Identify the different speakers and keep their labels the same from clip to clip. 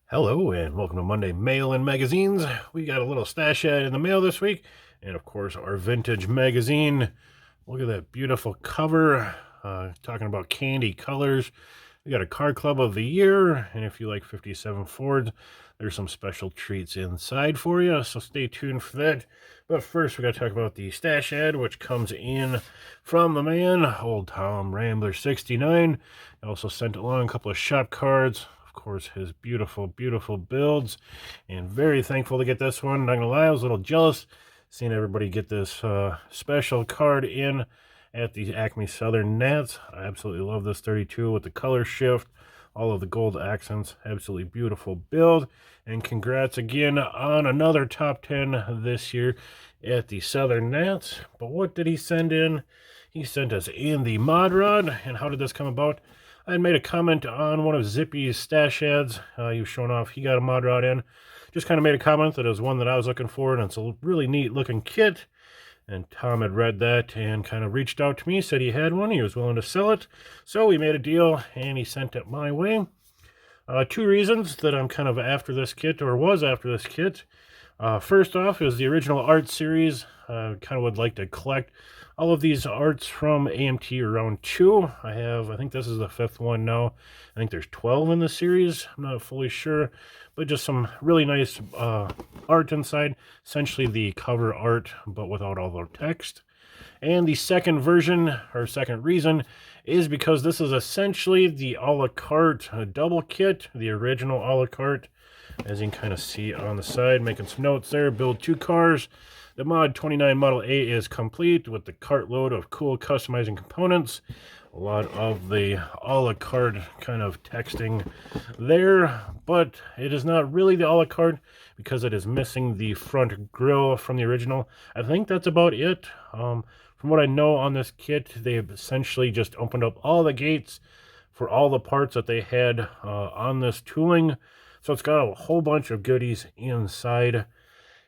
Speaker 1: Hello and welcome to Monday Mail and Magazines. We got a little stash ad in the mail this week, and of course our vintage magazine. Look at that beautiful cover, talking about candy colors. We got a car club of the year, and if you like 57 Fords, there's some special treats inside for you, so stay tuned for that. But first we got to talk about the stash ad, which comes in from the man, Old Tom Rambler 69. I also sent along a couple of shop cards, of course his beautiful builds, and very thankful to get this one. Not gonna lie, I was a little jealous seeing everybody get this special card in at the Acme Southern Nats. I absolutely love this 32 with the color shift, all of the gold accents. Absolutely beautiful build, and congrats again on another top 10 this year at the Southern Nats. But what did he send in? He sent us in the mod rod. And how did this come about? I had made a comment on one of Zippy's stash ads. He was showing off he got a mod rod in. Just kind of made a comment that it was one that I was looking for, and it's a really neat looking kit. And Tom had read that and kind of reached out to me, said he had one, he was willing to sell it. So we made a deal and he sent it my way. Two reasons that I'm kind of after this kit, or was after this kit. First off is the original art series. Kind of would like to collect all of these arts from AMT Round 2. I think this is the 5th one now. I think there's 12 in the series. I'm not fully sure, but just some really nice art inside. Essentially the cover art, but without all the text. And the second version, or second reason, is because this is essentially the a la carte double kit, the original a la carte. As you can kind of see on the side, making some notes there. Build 2 cars. The Mod 29 Model A is complete with the cartload of cool customizing components. A lot of the a la carte kind of texting there, but it is not really the a la carte because it is missing the front grille from the original. I think that's about it. From what I know on this kit, they've essentially just opened up all the gates for all the parts that they had on this tooling. So it's got a whole bunch of goodies inside.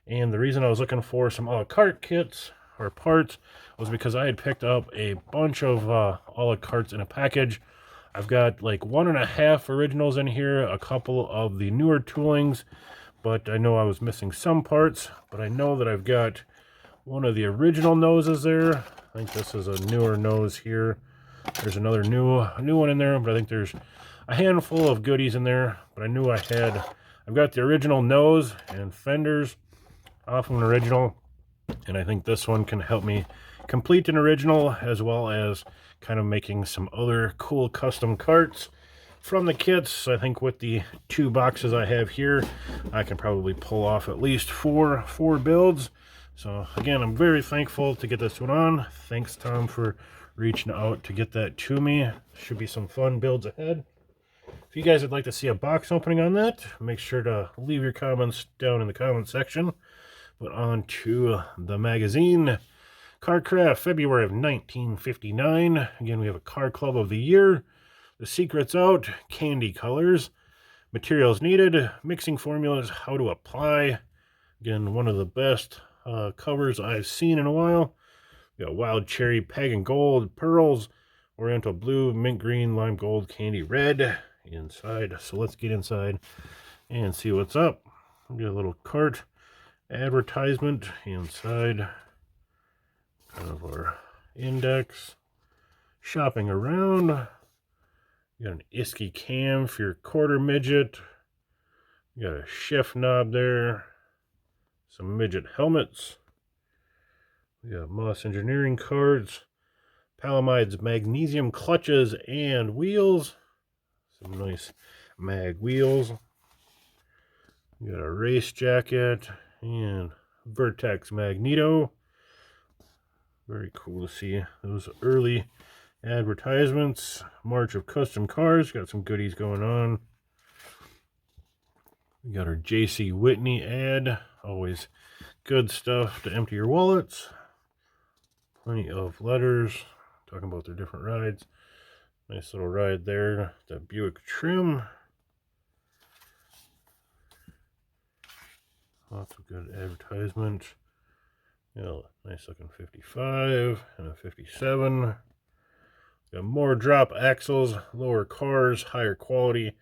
Speaker 1: And the reason I was looking for some a la carte kits or parts was because I had picked up a bunch of a la cartes in a package. I've got like 1.5 originals in here, a couple of the newer toolings, but I know I was missing some parts. But I know that I've got one of the original noses there. I think this is a newer nose here. There's another new one in there, but I think there's a handful of goodies in there. But I knew I've got the original nose and fenders off of an original, and I think this one can help me complete an original, as well as kind of making some other cool custom carts from the kits. So I think with the 2 boxes I have here, I can probably pull off at least four builds. So again, I'm very thankful to get this one on. Thanks, Tom, for reaching out to get that to me. Should be some fun builds ahead. If you guys would like to see a box opening on that, make sure to leave your comments down in the comment section. But on to the magazine. Carcraft, February of 1959. Again, we have a car club of the year. The secret's out. Candy colors. Materials needed. Mixing formulas. How to apply. Again, one of the best covers I've seen in a while. We got wild cherry, pagan gold, pearls, oriental blue, mint green, lime gold, candy red inside. So let's get inside and see what's up. We got a little cart advertisement inside, kind of our index, shopping around. You got an ISKI cam for your quarter midget. You got a shift knob there, some midget helmets. We got Moss Engineering cards, Palamides magnesium clutches and wheels, some nice mag wheels. You got a race jacket and Vertex Magneto. Very cool to see those early advertisements. March of Custom Cars, got some goodies going on. We got our JC Whitney ad, always good stuff to empty your wallets. Plenty of letters talking about their different rides. Nice little ride there, the Buick trim. Lots of good advertisement. Yeah, nice looking 55 and a 57. Got more drop axles, lower cars, higher quality,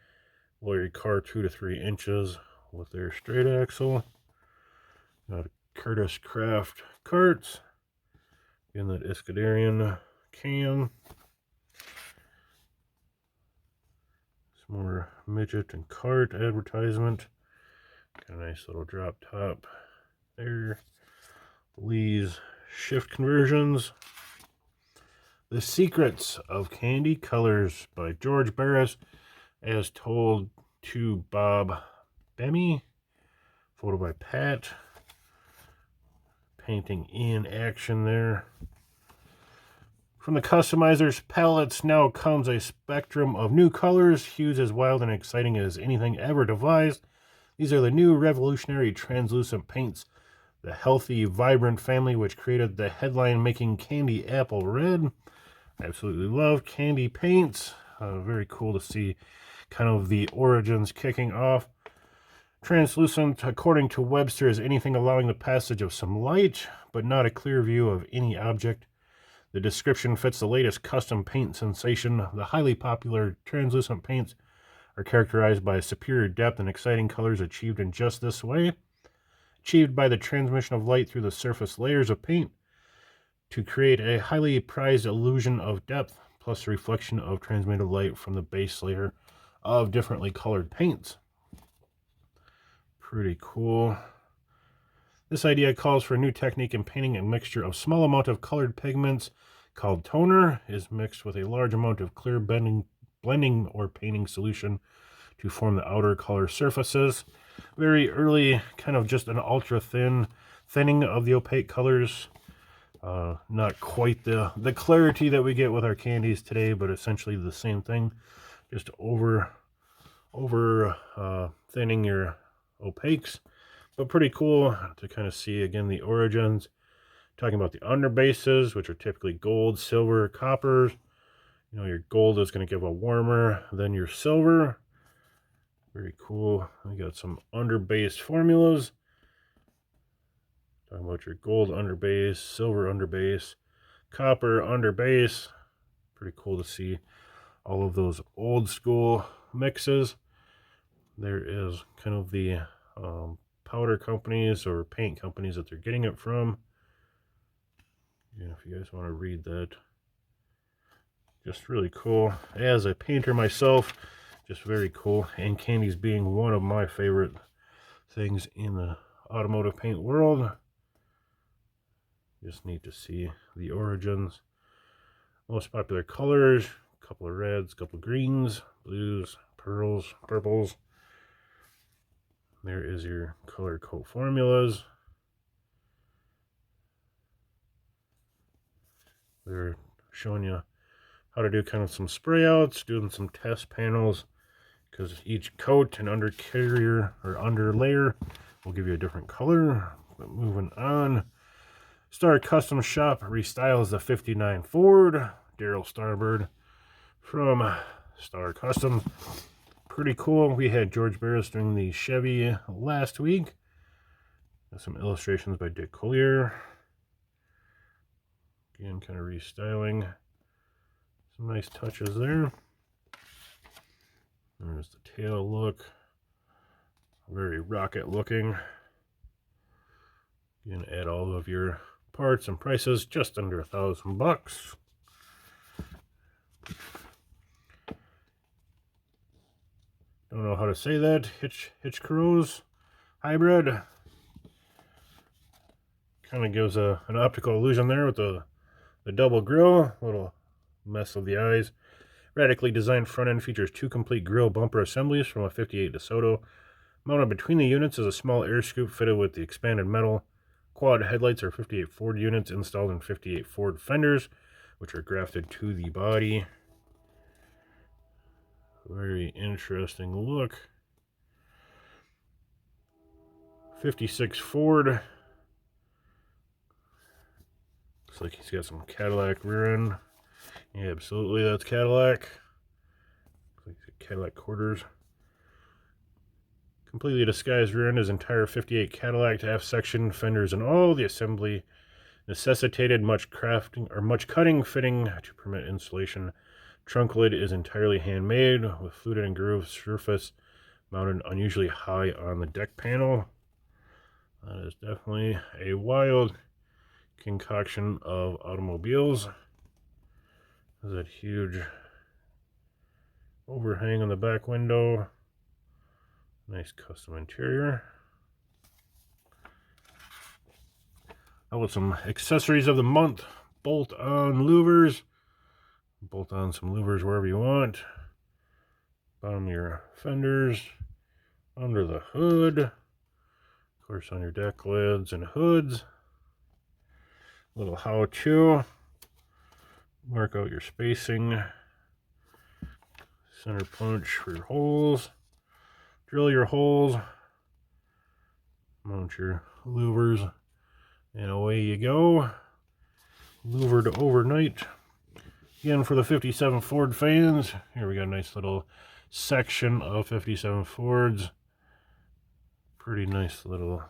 Speaker 1: Lower your car 2 to 3 inches with their straight axle. Got a Curtis Craft carts. Again, that Iscadarian cam. Some more midget and cart advertisement. Got a nice little drop top there. Lee's shift conversions. The Secrets of Candy Colors by George Barris, as told to Bob Bemmy. Photo by Pat. Painting in action there. From the customizer's palettes now comes a spectrum of new colors, hues as wild and exciting as anything ever devised. These are the new revolutionary translucent paints, the healthy, vibrant family which created the headline-making Candy Apple Red. I absolutely love candy paints. Very cool to see kind of the origins kicking off. Translucent, according to Webster, is anything allowing the passage of some light, but not a clear view of any object. The description fits the latest custom paint sensation. The highly popular translucent paints are characterized by superior depth and exciting colors achieved in just this way. Achieved by the transmission of light through the surface layers of paint to create a highly prized illusion of depth, plus reflection of transmitted light from the base layer of differently colored paints. Pretty cool. This idea calls for a new technique in painting. A mixture of small amount of colored pigments called toner is mixed with a large amount of clear blending or painting solution to form the outer color surfaces. Very early, kind of just an ultra thinning of the opaque colors. Not quite the clarity that we get with our candies today, but essentially the same thing. Just over thinning your opaques. But pretty cool to kind of see again the origins. Talking about the underbases, which are typically gold, silver, copper. You know, your gold is going to give a warmer than your silver. Very cool. We got some underbase formulas. Talking about your gold underbase, silver underbase, copper underbase. Pretty cool to see all of those old school mixes. There is kind of the powder companies or paint companies that they're getting it from. Yeah, if you guys want to read that, just really cool. As a painter myself, just very cool. And candies being one of my favorite things in the automotive paint world. Just neat to see the origins. Most popular colors, a couple of reds, a couple of greens, blues, pearls, purples. There is your color coat formulas. They're showing you how to do kind of some spray outs, doing some test panels, because each coat and under carrier or under layer will give you a different color. But moving on, Star Custom Shop restyles the 59 Ford. Daryl Starbird from Star Custom. Pretty cool. We had George Barris doing the Chevy last week. Some illustrations by Dick Collier. Again, kind of restyling. Some nice touches there. There's the tail look. Very rocket looking. You can add all of your parts and prices just under $1,000. Don't know how to say that. Hitch Cruise hybrid. Kind of gives an optical illusion there with the double grille. Little mess of the eyes. Radically designed front end features 2 complete grille bumper assemblies from a 58 DeSoto. Mounted between the units is a small air scoop fitted with the expanded metal. Quad headlights are 58 Ford units installed in 58 Ford fenders, which are grafted to the body. Very interesting look. 56 Ford. Looks like he's got some Cadillac rear end. Yeah, absolutely, that's Cadillac. Looks like he's got Cadillac quarters. Completely disguised rear end is entire 58 Cadillac to F section, fenders, and all. The assembly necessitated much cutting, fitting to permit installation. Trunk lid is entirely handmade with fluted and grooved surface mounted unusually high on the deck panel. That is definitely a wild concoction of automobiles. There's that huge overhang on the back window. Nice custom interior. Now with some accessories of the month. Bolt-on louvers. Bolt on some louvers wherever you want. Bottom of your fenders. Under the hood. Of course on your deck lids and hoods. Little how-to. Mark out your spacing. Center punch for your holes. Drill your holes. Mount your louvers. And away you go. Louvered overnight. Again, for the 57 Ford fans, here we got a nice little section of 57 Fords. Pretty nice little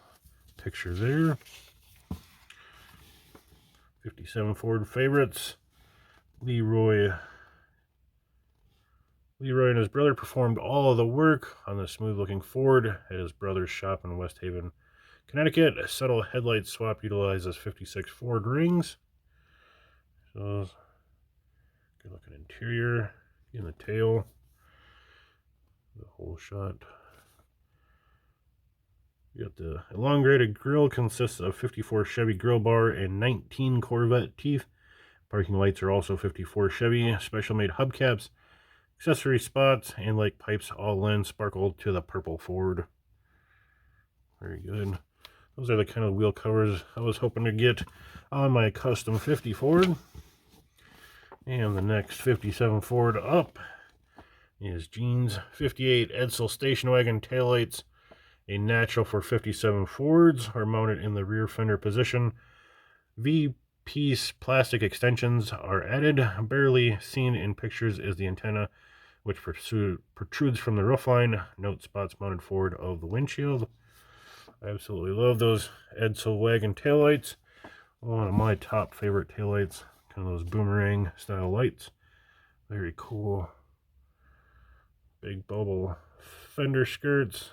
Speaker 1: picture there. 57 Ford favorites. Leroy and his brother performed all of the work on the smooth-looking Ford at his brother's shop in West Haven, Connecticut. A subtle headlight swap utilizes 56 Ford rings. So, good-looking interior in the tail. The whole shot. You got the elongated grille, consists of 54 Chevy grill bar and 19 Corvette teeth. Parking lights are also 54 Chevy special made hubcaps. Accessory spots and light pipes all lend sparkle to the purple Ford. Very good. Those are the kind of wheel covers I was hoping to get on my custom 50 Ford. And the next 57 Ford up is Gene's 58 Edsel station wagon taillights. A natural for 57 Fords are mounted in the rear fender position. V-piece plastic extensions are added. Barely seen in pictures is the antenna, which protrudes from the roofline. Note spots mounted forward of the windshield. I absolutely love those Edsel wagon taillights. One of my top favorite taillights. Kind of those boomerang style lights. Very cool. Big bubble fender skirts.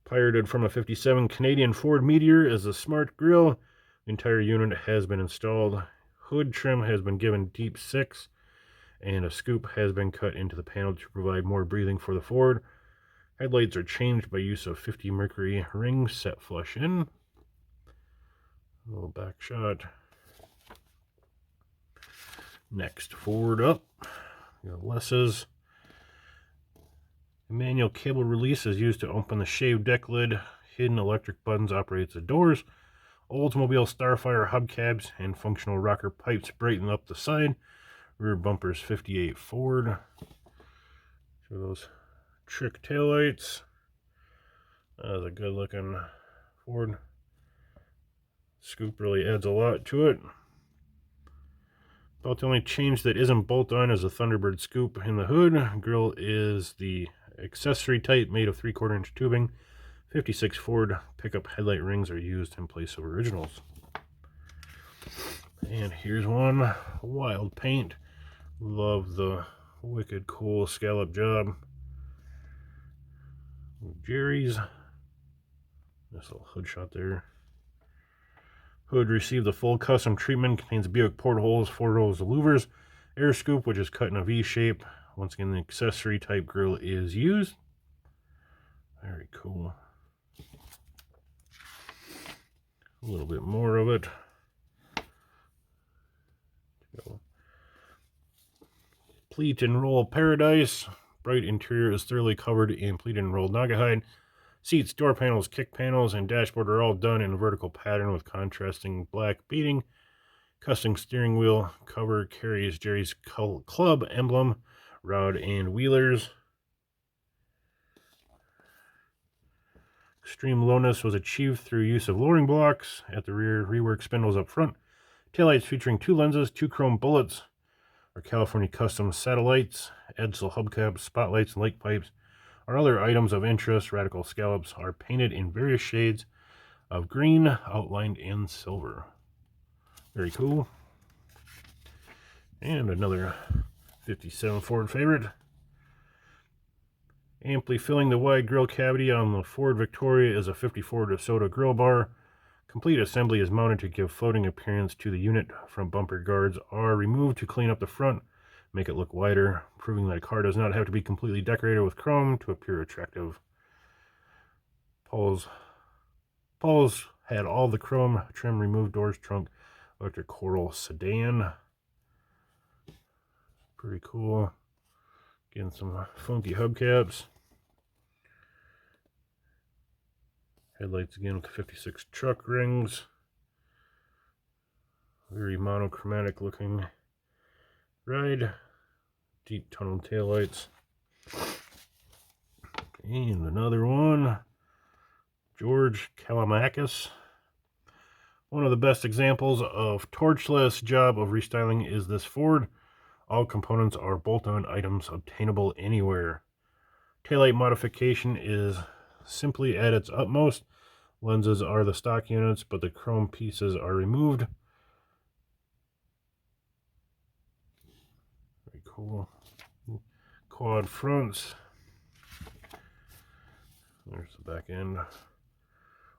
Speaker 1: Pirated from a 57 Canadian Ford Meteor is a smart grille. The entire unit has been installed. Hood trim has been given deep 6, and a scoop has been cut into the panel to provide more breathing for the Ford. Headlights are changed by use of 50 Mercury rings set flush in. A little back shot. Next Ford up. We got Lessa's. A manual cable release is used to open the shaved deck lid. Hidden electric buttons operates the doors. Oldsmobile Starfire hubcaps and functional rocker pipes brighten up the side. Rear bumpers 58 Ford. Show those trick taillights. That is a good looking Ford. Scoop really adds a lot to it. About the only change that isn't bolt on is a Thunderbird scoop in the hood. Grille is the accessory type made of 3/4 inch tubing. 56 Ford pickup headlight rings are used in place of originals. And here's one wild paint. Love the wicked cool scallop job. Jerry's. Nice little hood shot there. Hood received the full custom treatment. Contains Buick portholes, 4 rows of louvers, air scoop, which is cut in a V shape. Once again, the accessory type grille is used. Very cool. A little bit more of it. Pleat and roll paradise. Bright interior is thoroughly covered in pleat and rolled naugahyde. Seats, door panels, kick panels, and dashboard are all done in a vertical pattern with contrasting black beading. Custom steering wheel cover carries Jerry's club emblem, rod and wheelers. Extreme lowness was achieved through use of lowering blocks at the rear, rework spindles up front. Taillights featuring 2 lenses, 2 chrome bullets, are California custom satellites, Edsel hubcaps, spotlights, and light pipes are other items of interest. Radical scallops are painted in various shades of green, outlined in silver. Very cool. And another 57 Ford favorite. Amply filling the wide grille cavity on the Ford Victoria is a 54 DeSoto grill bar. Complete assembly is mounted to give floating appearance to the unit. Front bumper guards are removed to clean up the front, make it look wider, proving that a car does not have to be completely decorated with chrome to appear attractive. Paul's had all the chrome trim removed, doors, trunk, electric coral sedan. Pretty cool. Getting some funky hubcaps. Headlights again with the 56 truck rings. Very monochromatic looking ride. Deep tunnel taillights. And another one. George Kalamakis. One of the best examples of torchless job of restyling is this Ford. All components are bolt-on items obtainable anywhere. Taillight modification is simply at its utmost. Lenses are the stock units, but the chrome pieces are removed. Very cool. Quad fronts. There's the back end.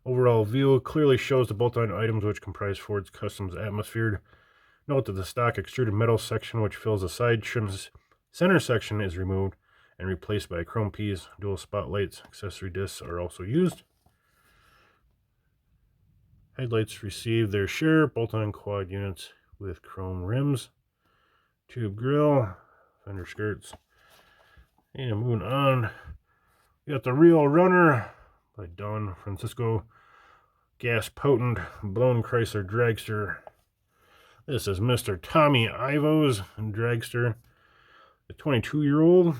Speaker 1: Overall view clearly shows the bolt-on items which comprise Ford's Customs atmosphere. Note that the stock extruded metal section which fills the side trim's center section is removed and replaced by a chrome piece. Dual spotlights, accessory discs are also used. Headlights receive their share, bolt-on quad units with chrome rims. Tube grille, fender skirts. And moving on, we got the Real Runner by Don Francisco. Gas potent, blown Chrysler dragster. This is Mr. Tommy Ivo's dragster, the 22-year-old.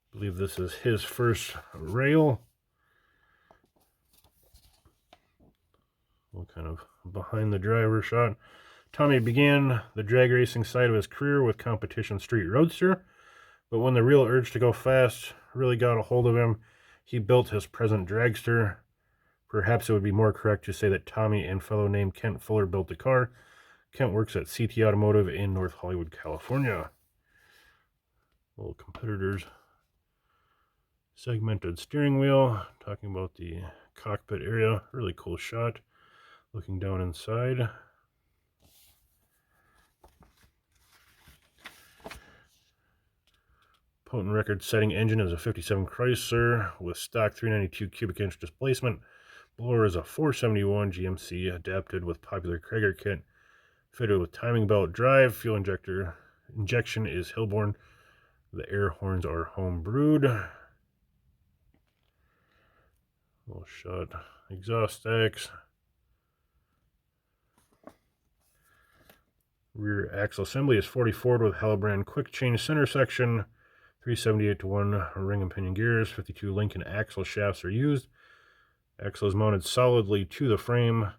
Speaker 1: I believe this is his first rail. What kind of behind the driver shot. Tommy began the drag racing side of his career with competition street roadster, but when the real urge to go fast really got a hold of him, he built his present dragster. Perhaps it would be more correct to say that Tommy and fellow named Kent Fuller built the car. Kent works at CT Automotive in North Hollywood, California. Little competitors. Segmented steering wheel. Talking about the cockpit area. Really cool shot. Looking down inside. Potent record-setting engine is a 57 Chrysler with stock 392 cubic inch displacement. Blower is a 471 GMC adapted with popular Krager kit. Fitted with timing belt drive. Fuel injection is Hillborn. The air horns are home brewed. Little shot. Exhaust stacks. Rear axle assembly is 40 Ford with Hellbrand quick change center section. 378-to-1 ring and pinion gears. 52 Lincoln axle shafts are used. Axle is mounted solidly to the frame.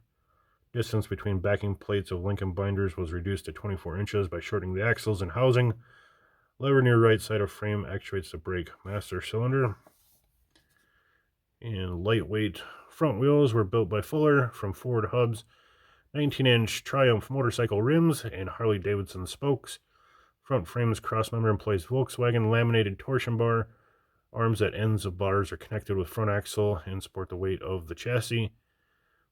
Speaker 1: Distance between backing plates of Lincoln binders was reduced to 24 inches by shortening the axles and housing. Lever near right side of frame actuates the brake master cylinder. And lightweight front wheels were built by Fuller from Ford hubs. 19-inch Triumph motorcycle rims and Harley-Davidson spokes. Front frame's crossmember employs Volkswagen laminated torsion bar. Arms at ends of bars are connected with front axle and support the weight of the chassis.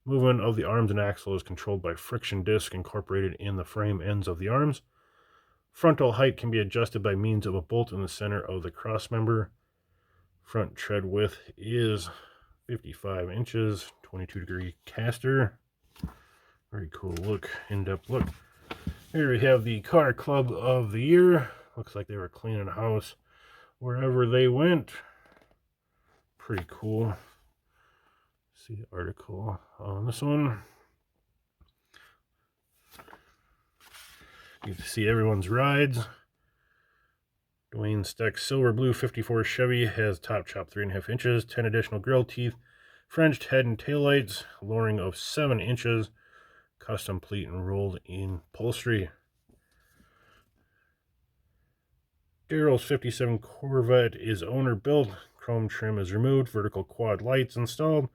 Speaker 1: Movement of the arms and axle is controlled by friction disc incorporated in the frame ends of the arms. Frontal height can be adjusted by means of a bolt in the center of the crossmember. Front tread width is 55 inches, 22-degree caster. Very cool look, in-depth look. Here we have the car club of the year. Looks like they were cleaning house wherever they went. Pretty cool. See the article on this one. You can see everyone's rides. Dwayne Steck's silver blue 54 Chevy has top chop 3.5 inches, 10 additional grille teeth, Frenched head and taillights, lowering of 7 inches, custom pleat and rolled in upholstery. Daryl's 57 Corvette is owner built. Chrome trim is removed. Vertical quad lights installed.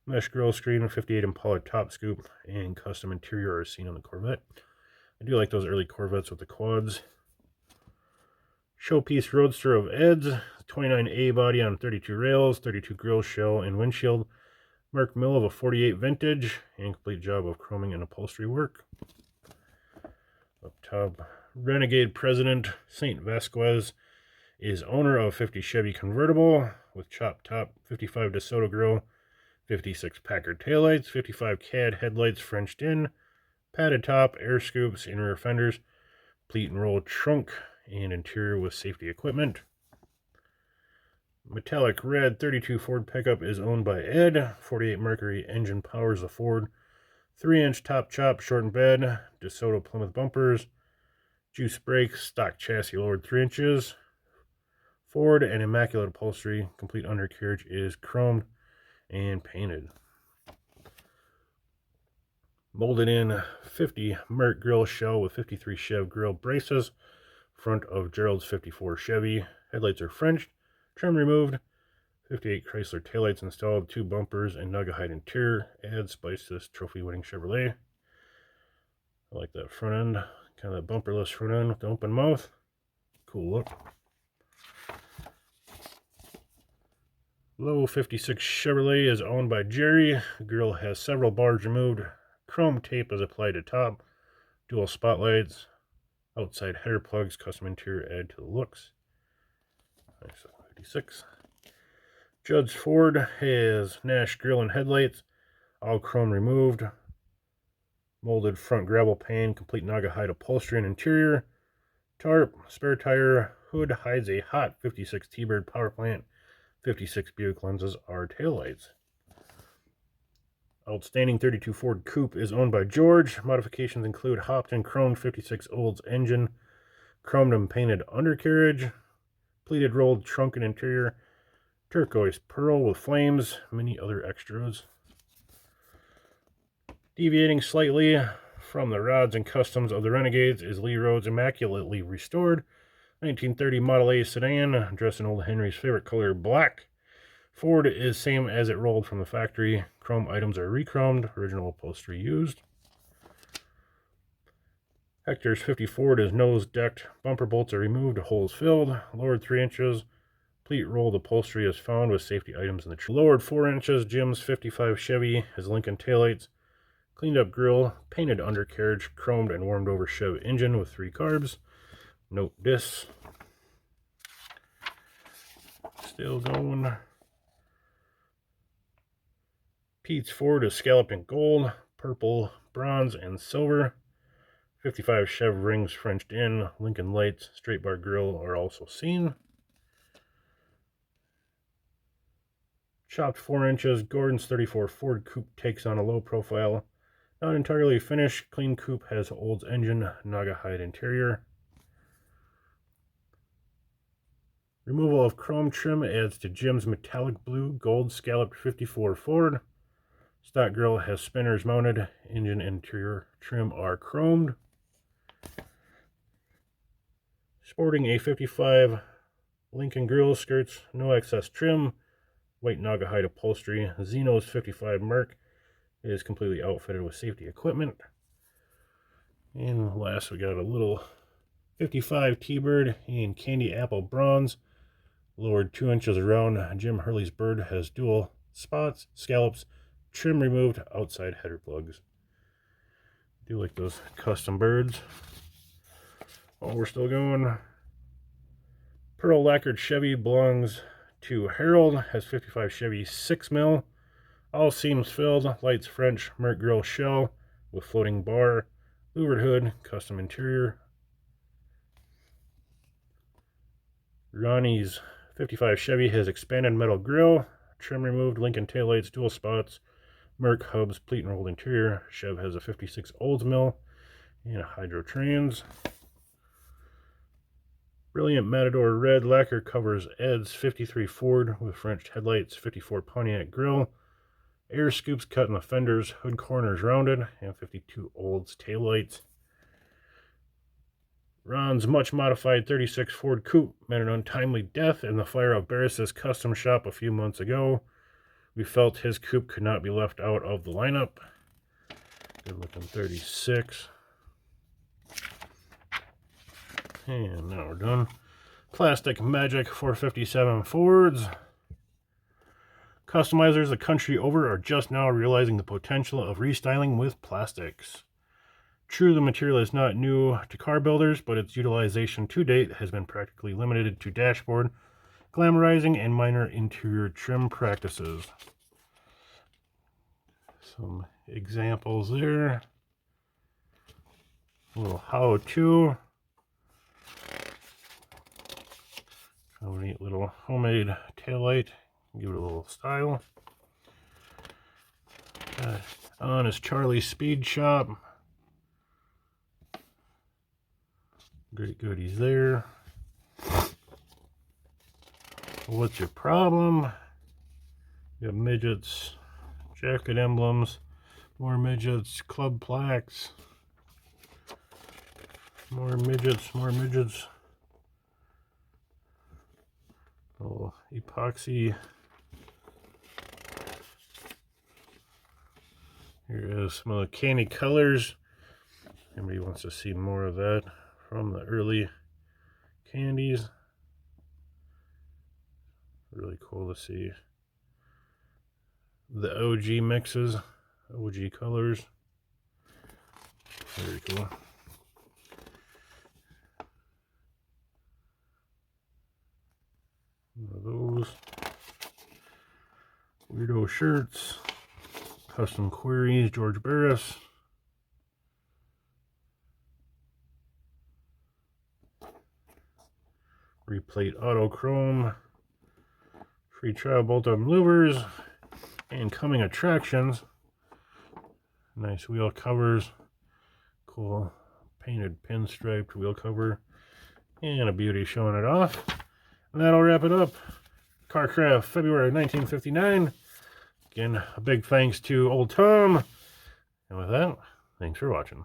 Speaker 1: Mesh grille screen, 58 Impala top scoop, and custom interior are seen on the Corvette. I do like those early Corvettes with the quads. Showpiece Roadster of Ed's, 29A body on 32 rails, 32 grill shell and windshield. Merc mill of a 48 vintage, and complete job of chroming and upholstery work. Up top, Renegade President St. Vasquez is owner of 50 Chevy convertible with chop top, 55 DeSoto grill, 56 Packard taillights, 55 CAD headlights Frenched in, padded top, air scoops, and rear fenders, pleat and roll trunk, and interior with safety equipment. Metallic red 32 Ford pickup is owned by Ed. 48 Mercury engine powers the Ford. 3-inch top chop, shortened bed, DeSoto Plymouth bumpers, juice brakes, stock chassis lowered 3 inches. Ford and immaculate upholstery. Complete undercarriage is chromed and painted. Molded in 50 Merc grill shell with 53 Chev grill braces. Front of Gerald's 54 Chevy. Headlights are Frenched. Trim removed. 58 Chrysler taillights installed. 2 bumpers and Naugahyde interior. Add spice to this trophy-winning Chevrolet. I like that front end. Kind of that bumperless front end with the open mouth. Cool look. Low 56 Chevrolet is owned by Jerry. The grill has several bars removed. Chrome tape is applied to top. Dual spotlights. Outside header plugs. Custom interior add to the looks. Nice 56. Judd's Ford has Nash grill and headlights. All chrome removed. Molded front gravel pane. Complete Naugahyde upholstery and interior. Tarp. Spare tire. Hood hides a hot 56 T-Bird power plant. 56 Buick lenses are taillights. Outstanding 32 Ford Coupe is owned by George. Modifications include hopped and chromed 56 Olds engine, chromed and painted undercarriage, pleated rolled trunk and interior, turquoise pearl with flames, many other extras. Deviating slightly from the rods and customs of the Renegades is Lee Road's immaculately restored 1930 Model A sedan, dressed in old Henry's favorite color, black. Ford is same as it rolled from the factory. Chrome items are re-chromed, original upholstery used. Hector's 50 Ford is nose decked, bumper bolts are removed, holes filled, lowered 3 inches. Pleat rolled upholstery is found with safety items in the trunk. Lowered 4 inches, Jim's 55 Chevy has Lincoln taillights, cleaned up grill, painted undercarriage, chromed and warmed over Chev engine with 3 carbs. Note this. Still going. Pete's Ford is scalloped in gold, purple, bronze, and silver. 55 Chev rings Frenched in. Lincoln lights, straight bar grill are also seen. Chopped 4 inches. Gordon's 34 Ford Coupe takes on a low profile. Not entirely finished. Clean coupe has Olds engine, Naugahyde interior. Removal of chrome trim adds to Jim's metallic blue gold scalloped 54 Ford. Stock grill has spinners mounted. Engine and interior trim are chromed. Sporting a 55 Lincoln grill skirts, no excess trim. White Naugahyde upholstery. Zeno's 55 Merc is completely outfitted with safety equipment. And last we got a little 55 T-Bird in candy apple bronze. Lowered 2 inches around. Jim Hurley's bird has dual spots, scallops, trim removed, outside header plugs. Do like those custom birds. Oh, we're still going. Pearl lacquered Chevy belongs to Harold. Has 55 Chevy 6 mil. All seams filled. Lights French Merc grill shell with floating bar. Louvered hood. Custom interior. Ronnie's 55 Chevy has expanded metal grill. Trim removed. Lincoln taillights. Dual spots. Merc hubs. Pleat and rolled interior. Chev has a 56 Oldsmill and a Hydro Trans. Brilliant Matador red lacquer covers Ed's 53 Ford with French headlights, 54 Pontiac grill, air scoops cut in the fenders, hood corners rounded, and 52 Olds taillights. Ron's much modified 36 Ford Coupe met an untimely death in the fire of Barris's custom shop a few months ago. We felt his coupe could not be left out of the lineup. Good looking 36. And now we're done. Plastic Magic 457 Fords. Customizers the country over are just now realizing the potential of restyling with plastics. True, the material is not new to car builders, but its utilization to date has been practically limited to dashboard, glamorizing, and minor interior trim practices. Some examples there. A little how-to. A neat little homemade taillight. Give it a little style. On is Charlie's Speed Shop. Great goodies there. What's your problem? You have midgets, jacket emblems, more midgets, club plaques, more midgets, more midgets. Oh, epoxy. Here is some of the candy colors. Anybody wants to see more of that from the early candies. Really cool to see the OG mixes, OG colors. Very cool. One of those. Weirdo shirts. Custom queries, George Barris. Replate auto chrome. Free trial bolt-on louvers. And coming attractions. Nice wheel covers. Cool painted pinstriped wheel cover. And a beauty showing it off. And that'll wrap it up. Carcraft, February 1959. Again, a big thanks to Old Tom. And with that, thanks for watching.